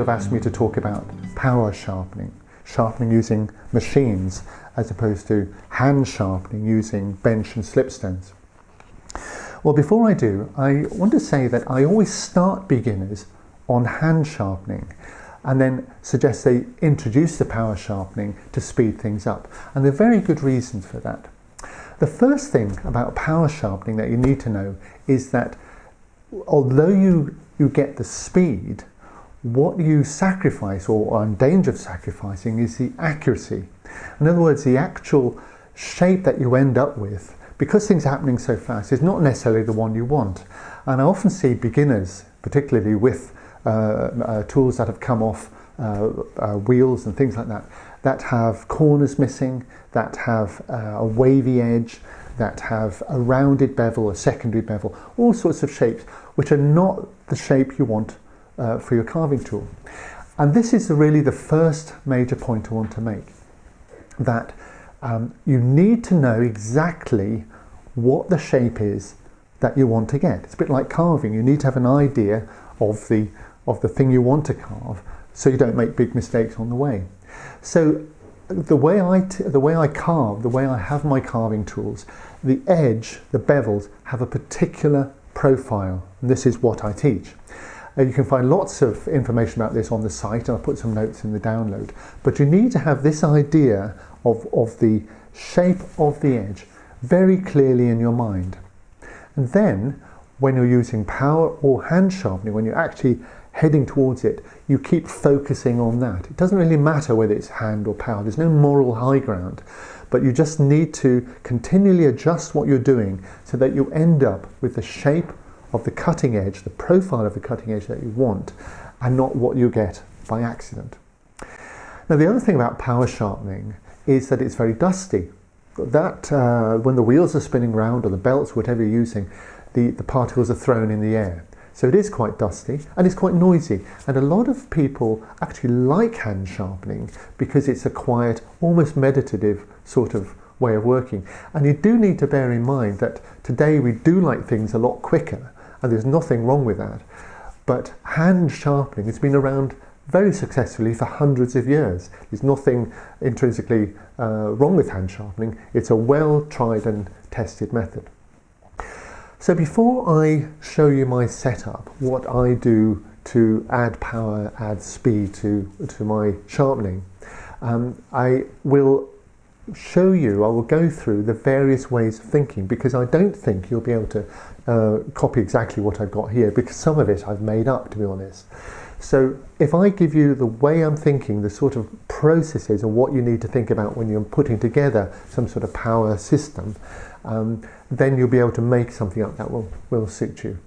have asked me to talk about power sharpening, sharpening using machines as opposed to hand sharpening using bench and slipstones. Well, before I do, I want to say that I always start beginners on hand sharpening and then suggest they introduce the power sharpening to speed things up. And there are very good reasons for that. The first thing about power sharpening that you need to know is that although you get the speed, what you sacrifice or are in danger of sacrificing is the accuracy. In other words, the actual shape that you end up with, because things are happening so fast, is not necessarily the one you want. And I often see beginners, particularly with tools that have come off wheels and things like that, that have corners missing, that have a wavy edge, that have a rounded bevel, a secondary bevel, all sorts of shapes which are not the shape you want for your carving tool. And this is really the first major point I want to make, that you need to know exactly what the shape is that you want to get. It's a bit like carving. You need to have an idea of the thing you want to carve so you don't make big mistakes on the way. So the way I carve, the way I have my carving tools, the edge, the bevels have a particular profile, and this is what I teach. You can find lots of information about this on the site, and I'll put some notes in the download, but you need to have this idea of the shape of the edge very clearly in your mind. And then when you're using power or hand sharpening, when you're actually heading towards it, you keep focusing on that. It doesn't really matter whether it's hand or power, there's no moral high ground, but you just need to continually adjust what you're doing so that you end up with the shape of the cutting edge, the profile of the cutting edge that you want, and not what you get by accident. Now, the other thing about power sharpening is that it's very dusty. That when the wheels are spinning around, or the belts, whatever you're using, the particles are thrown in the air. So it is quite dusty and it's quite noisy. And a lot of people actually like hand sharpening because it's a quiet, almost meditative sort of way of working. And you do need to bear in mind that today we do like things a lot quicker, and there's nothing wrong with that. But hand sharpening has been around very successfully for hundreds of years. There's nothing intrinsically wrong with hand sharpening. It's a well tried and tested method. So before I show you my setup, what I do to add power, add speed to my sharpening, I will go through the various ways of thinking, because I don't think you'll be able to copy exactly what I've got here, because some of it I've made up, to be honest. So if I give you the way I'm thinking, the sort of processes and what you need to think about when you're putting together some sort of power system, then you'll be able to make something up that will suit you.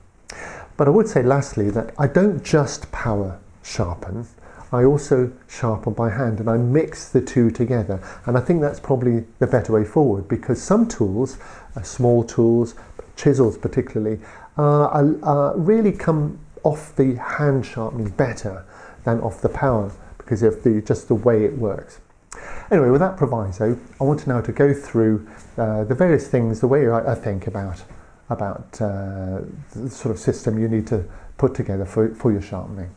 But I would say lastly that I don't just power sharpen, I also sharpen by hand, and I mix the two together. And I think that's probably the better way forward, because some tools, small tools, chisels particularly, really come off the hand sharpening better than off the power, because of just the way it works. Anyway, with that proviso, I want now to go through the various things, the way I think about the sort of system you need to put together for your sharpening.